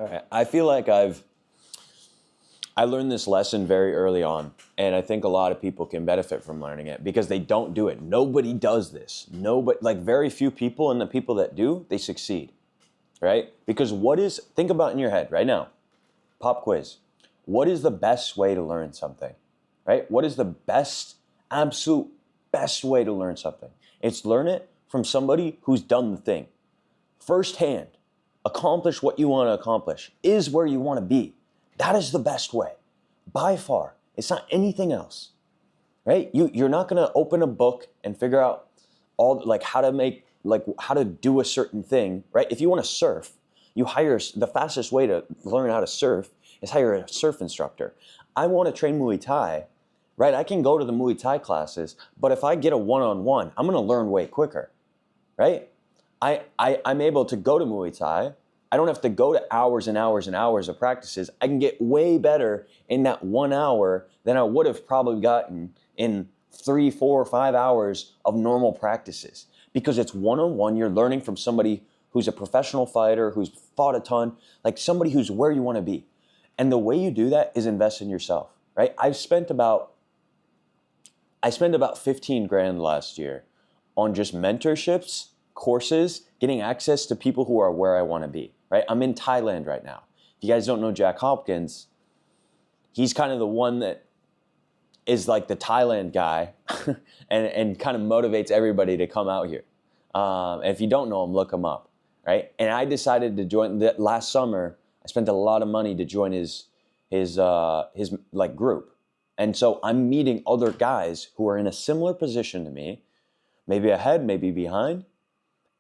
All right. I feel like I learned this lesson very early on, and I think a lot of people can benefit from learning it because they don't do it. Nobody does this. Nobody, like very few people, and the people that do, they succeed, right? Because think about in your head right now, pop quiz. What is the best way to learn something, right? What is the absolute best way to learn something? It's learn it from somebody who's done the thing firsthand. Accomplish what you want to accomplish, is where you want to be. That is the best way, by far. It's not anything else, right? You're not going to open a book and figure out how to do a certain thing, right? If you want to surf, the fastest way to learn how to surf is hire a surf instructor. I want to train Muay Thai, right? I can go to the Muay Thai classes, but if I get a one-on-one, I'm going to learn way quicker, right? I'm able to go to Muay Thai. I don't have to go to hours and hours and hours of practices. I can get way better in that 1 hour than I would have probably gotten in 3, 4, 5 hours of normal practices. Because it's one-on-one, you're learning from somebody who's a professional fighter, who's fought a ton, like somebody who's where you want to be. And the way you do that is invest in yourself, right? I spent about 15 grand last year on just mentorships, courses, getting access to people who are where I want to be, right? I'm in Thailand right now. If you guys don't know Jack Hopkins, he's kind of the one that is like the Thailand guy and kind of motivates everybody to come out here. And if you don't know him, look him up, right? And I decided to join that last summer. I spent a lot of money to join his like group. And so I'm meeting other guys who are in a similar position to me, maybe ahead, maybe behind,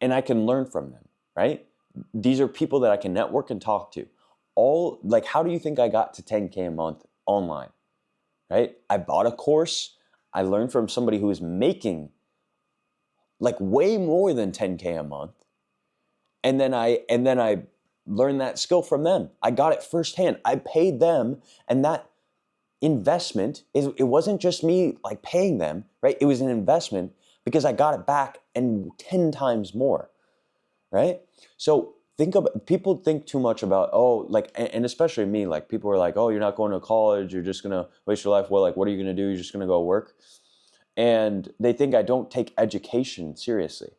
and I can learn from them, right? These are people that I can network and talk to. How do you think I got to 10K a month online, right? I bought a course. I learned from somebody who is making like way more than 10K a month. And then I learned that skill from them. I got it firsthand. I paid them, and that investment it wasn't just me like paying them, right? It was an investment because I got it back and 10 times more, right? So people think too much about, and especially me, like people are like, oh, you're not going to college, you're just going to waste your life. Well, like, what are you going to do? You're just going to go work. And they think I don't take education seriously.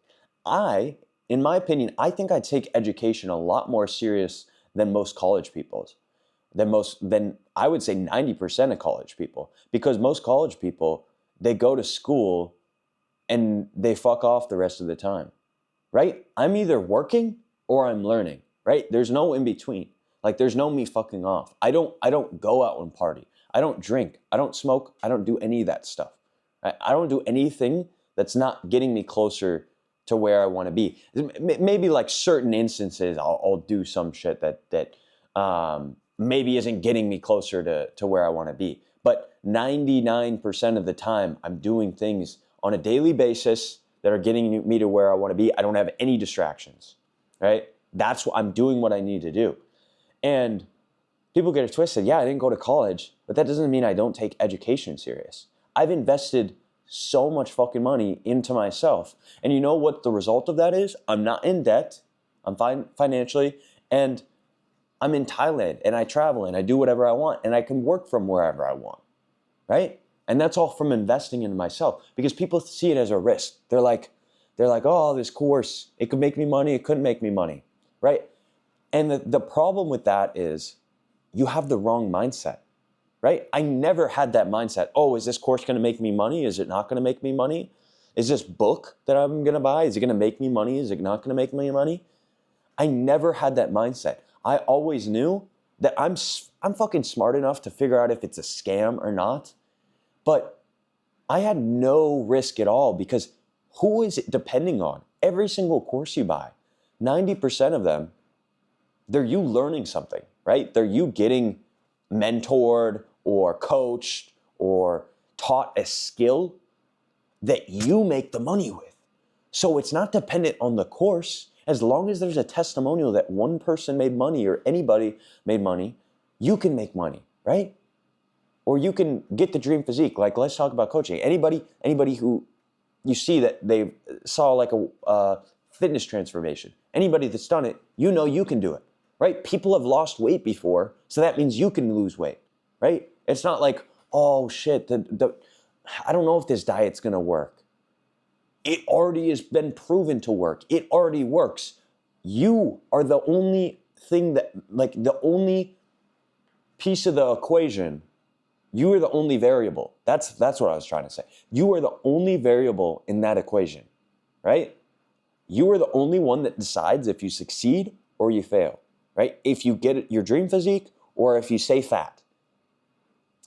In my opinion, I think I take education a lot more serious than most college people's. Than I would say 90% of college people. Because most college people, they go to school and they fuck off the rest of the time, right? I'm either working or I'm learning, right? There's no in between. Like there's no me fucking off. I don't go out and party. I don't drink. I don't smoke. I don't do any of that stuff. I don't do anything that's not getting me closer to where I want to be. Maybe like certain instances, I'll do some shit that maybe isn't getting me closer to where I want to be. But 99% of the time, I'm doing things on a daily basis that are getting me to where I want to be. I don't have any distractions, right? I'm doing what I need to do. And people get it twisted. Yeah, I didn't go to college, but that doesn't mean I don't take education serious. I've invested so much fucking money into myself. And you know what the result of that is? I'm not in debt. I'm fine financially. And I'm in Thailand and I travel and I do whatever I want and I can work from wherever I want, right? And that's all from investing in myself because people see it as a risk. They're like, oh, this course, it could make me money, it couldn't make me money, right? And the problem with that is you have the wrong mindset, right? I never had that mindset. Oh, is this course going to make me money? Is it not going to make me money? Is this book that I'm going to buy, is it going to make me money? Is it not going to make me money? I never had that mindset. I always knew that I'm fucking smart enough to figure out if it's a scam or not. But I had no risk at all because who is it depending on? Every single course you buy, 90% of them, they're you learning something, right? They're you getting mentored or coached or taught a skill that you make the money with. So it's not dependent on the course. As long as there's a testimonial that one person made money or anybody made money, you can make money, right? Or you can get the dream physique. Like, let's talk about coaching. Anybody who you see that they saw like a fitness transformation, anybody that's done it, you know you can do it, right? People have lost weight before, so that means you can lose weight, right? It's not like, oh shit, I don't know if this diet's gonna work. It already has been proven to work. It already works. You are the only thing that, like, the only piece of the equation. You are the only variable. That's what I was trying to say. You are the only variable in that equation, right? You are the only one that decides if you succeed or you fail, right? If you get your dream physique or if you stay fat.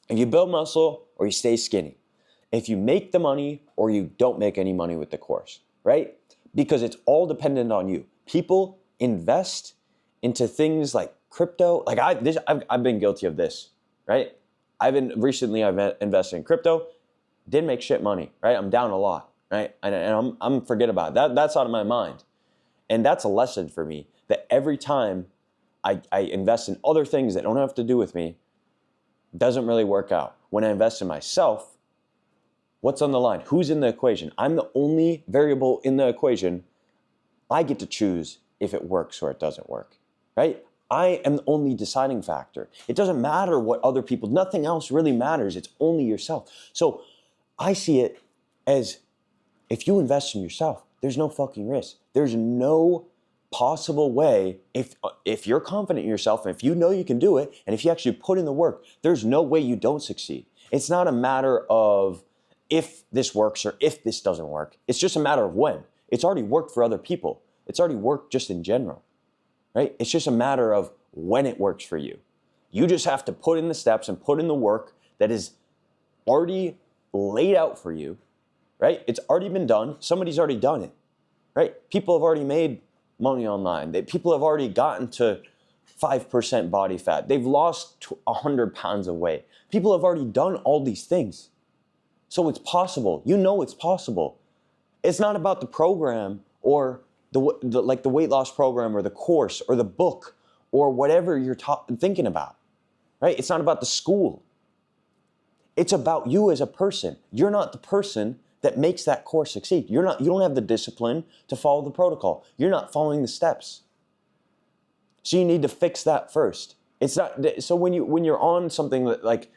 If you build muscle or you stay skinny. If you make the money or you don't make any money with the course, right? Because it's all dependent on you. People invest into things like crypto. Like I've been guilty of this, right? I've invested in crypto, didn't make shit money, right? I'm down a lot, right? And I'm forget about it. That's out of my mind. And that's a lesson for me that every time I invest in other things that don't have to do with me, doesn't really work out. When I invest in myself, what's on the line? Who's in the equation? I'm the only variable in the equation. I get to choose if it works or it doesn't work, right? I am the only deciding factor. It doesn't matter what other people, nothing else really matters. It's only yourself. So I see it as if you invest in yourself, there's no fucking risk. There's no possible way, if you're confident in yourself and if you know you can do it, and if you actually put in the work, there's no way you don't succeed. It's not a matter of if this works or if this doesn't work. It's just a matter of when. It's already worked for other people. It's already worked just in general, right? It's just a matter of when it works for you. You just have to put in the steps and put in the work that is already laid out for you, right? It's already been done. Somebody's already done it, right? People have already made money online. People have already gotten to 5% body fat. They've lost 100 pounds of weight. People have already done all these things. So it's possible. You know it's possible. It's not about the program or the weight loss program or the course or the book or whatever you're thinking about, right? It's not about the school. It's about you as a person. You're not the person that makes that course succeed. You don't have the discipline to follow the protocol. You're not following the steps. So you need to fix that first. It's not so when you're on something like,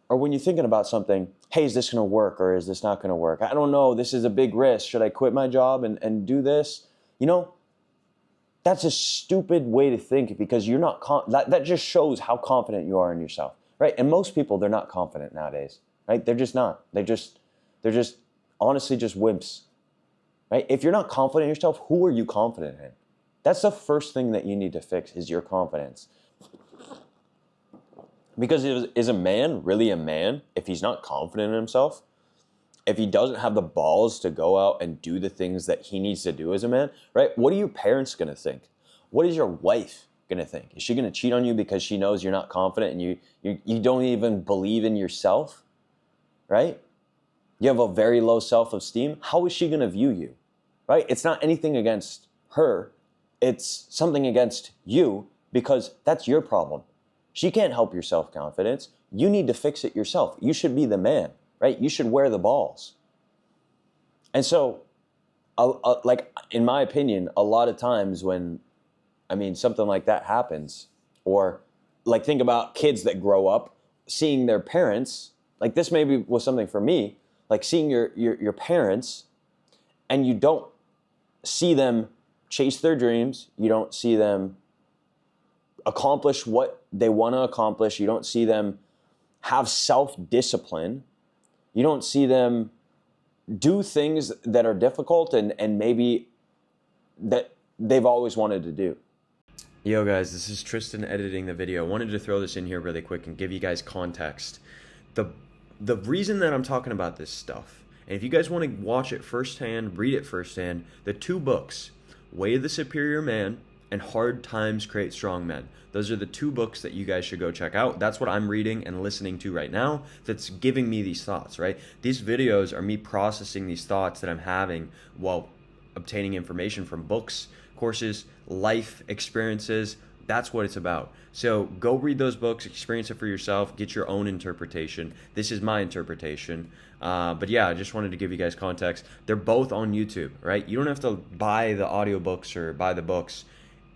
or when you're thinking about something, hey, is this going to work or is this not going to work? I don't know. This is a big risk. Should I quit my job and do this? You know, that's a stupid way to think because you're not that just shows how confident you are in yourself, right? And most people, they're not confident nowadays, right? They're just not. They're just honestly just wimps, right? If you're not confident in yourself, who are you confident in? That's the first thing that you need to fix is your confidence. Because is a man really a man if he's not confident in himself? If he doesn't have the balls to go out and do the things that he needs to do as a man, right? What are your parents going to think? What is your wife going to think? Is she going to cheat on you because she knows you're not confident and you don't even believe in yourself, right? You have a very low self-esteem. How is she going to view you, right? It's not anything against her. It's something against you because that's your problem. She can't help your self-confidence. You need to fix it yourself. You should be the man, right? You should wear the balls. And so, like, in my opinion, a lot of times when, something like that happens, or like think about kids that grow up seeing their parents, like this maybe was something for me, like seeing your parents and you don't see them chase their dreams. You don't see them accomplish what they want to accomplish. You don't see them have self-discipline. You don't see them do things that are difficult and maybe that they've always wanted to do. Yo guys, this is Tristan editing the video. I wanted to throw this in here really quick and give you guys context. The reason that I'm talking about this stuff, and if you guys want to watch it firsthand, read it firsthand, the two books, Way of the Superior Man and Hard Times Create Strong Men. Those are the two books that you guys should go check out. That's what I'm reading and listening to right now that's giving me these thoughts, right? These videos are me processing these thoughts that I'm having while obtaining information from books, courses, life experiences. That's what it's about. So go read those books, experience it for yourself, get your own interpretation. This is my interpretation. But yeah, I just wanted to give you guys context. They're both on YouTube, right? You don't have to buy the audiobooks or buy the books.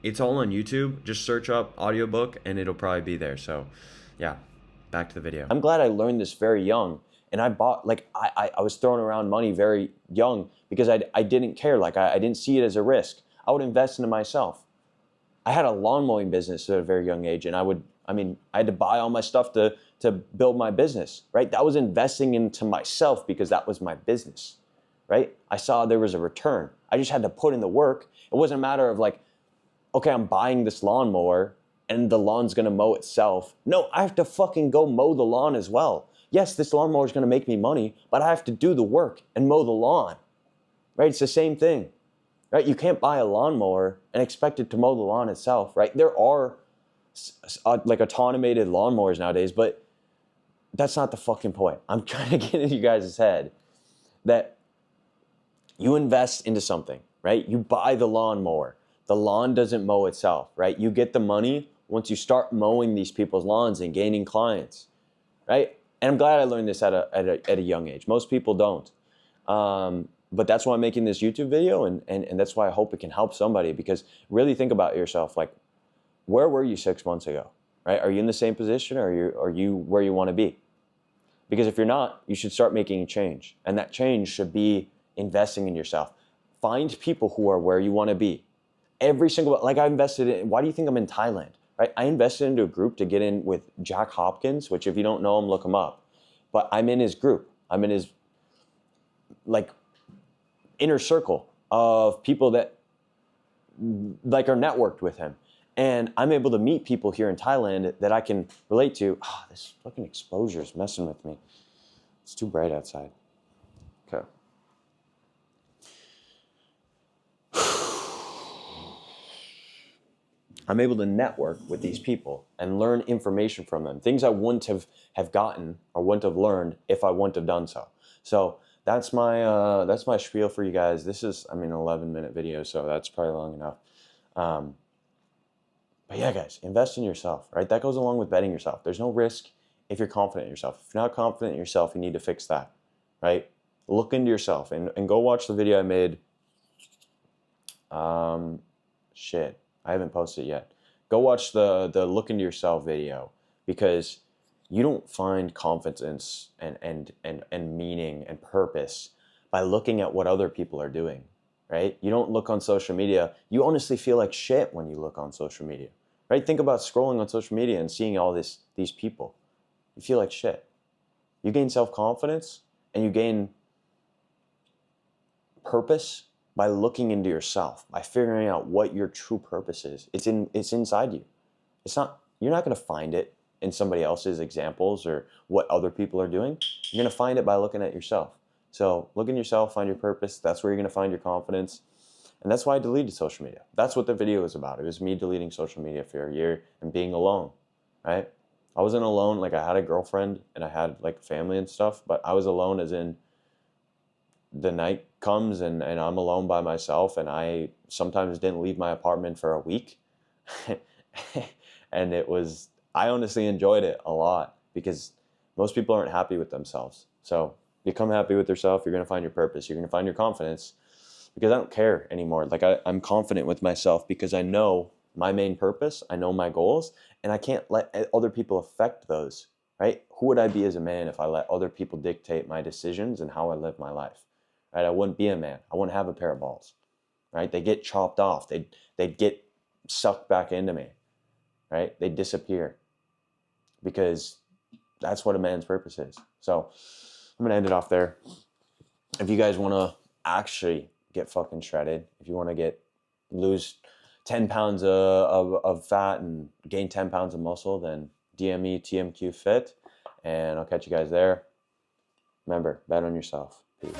It's all on YouTube. Just search up audiobook and it'll probably be there. So yeah, back to the video. I'm glad I learned this very young. And I bought, like, I was throwing around money very young because I didn't care. Like, I didn't see it as a risk. I would invest into myself. I had a lawn mowing business at a very young age, and I had to buy all my stuff to build my business, right? That was investing into myself because that was my business, right? I saw there was a return. I just had to put in the work. It wasn't a matter of like, okay, I'm buying this lawnmower and the lawn's gonna mow itself. No, I have to fucking go mow the lawn as well. Yes, this lawnmower is gonna make me money, but I have to do the work and mow the lawn, right? It's the same thing, right? You can't buy a lawnmower and expect it to mow the lawn itself, right? There are like automated lawnmowers nowadays, but that's not the fucking point. I'm trying to get into you guys' head that you invest into something, right? You buy the lawnmower. The lawn doesn't mow itself, right? You get the money once you start mowing these people's lawns and gaining clients, right? And I'm glad I learned this at a young age. Most people don't. But that's why I'm making this YouTube video, and that's why I hope it can help somebody, because really think about yourself. Like, where were you 6 months ago, right? Are you in the same position, or are you where you want to be? Because if you're not, you should start making a change. And that change should be investing in yourself. Find people who are where you want to be. Every single, like I invested in, why do you think I'm in Thailand, right? I invested into a group to get in with Jack Hopkins, which if you don't know him, look him up. But I'm in his group. I'm in his, like, inner circle of people that, like, are networked with him. And I'm able to meet people here in Thailand that I can relate to. Oh, this fucking exposure is messing with me. It's too bright outside. Okay. I'm able to network with these people and learn information from them. Things I wouldn't have gotten or wouldn't have learned if I wouldn't have done so. So that's my spiel for you guys. This is, an 11-minute video, so that's probably long enough. But yeah, guys, invest in yourself, right? That goes along with betting yourself. There's no risk if you're confident in yourself. If you're not confident in yourself, you need to fix that, right? Look into yourself and go watch the video I made. I haven't posted it yet. Go watch the Look Into Yourself video, because you don't find confidence and meaning and purpose by looking at what other people are doing, right? You don't look on social media. You honestly feel like shit when you look on social media, right? Think about scrolling on social media and seeing all these people. You feel like shit. You gain self-confidence and you gain purpose by looking into yourself, by figuring out what your true purpose is. It's inside you. You're not going to find it in somebody else's examples or what other people are doing. You're going to find it by looking at yourself. So look in yourself, find your purpose. That's where you're going to find your confidence. And that's why I deleted social media. That's what the video was about. It was me deleting social media for a year and being alone, right? I wasn't alone. Like, I had a girlfriend and I had like family and stuff, but I was alone as in the night comes and I'm alone by myself, and I sometimes didn't leave my apartment for a week. And I honestly enjoyed it a lot, because most people aren't happy with themselves. So become happy with yourself. You're going to find your purpose. You're going to find your confidence, because I don't care anymore. Like, I'm confident with myself because I know my main purpose. I know my goals, and I can't let other people affect those, right? Who would I be as a man if I let other people dictate my decisions and how I live my life, right? I wouldn't be a man. I wouldn't have a pair of balls, right? They get chopped off. They'd get sucked back into me, right? They disappear, because that's what a man's purpose is. So I'm gonna end it off there. If you guys want to actually get fucking shredded, if you want to lose 10 pounds of fat and gain 10 pounds of muscle, then DM me TMQ Fit, and I'll catch you guys there. Remember, bet on yourself. Peace.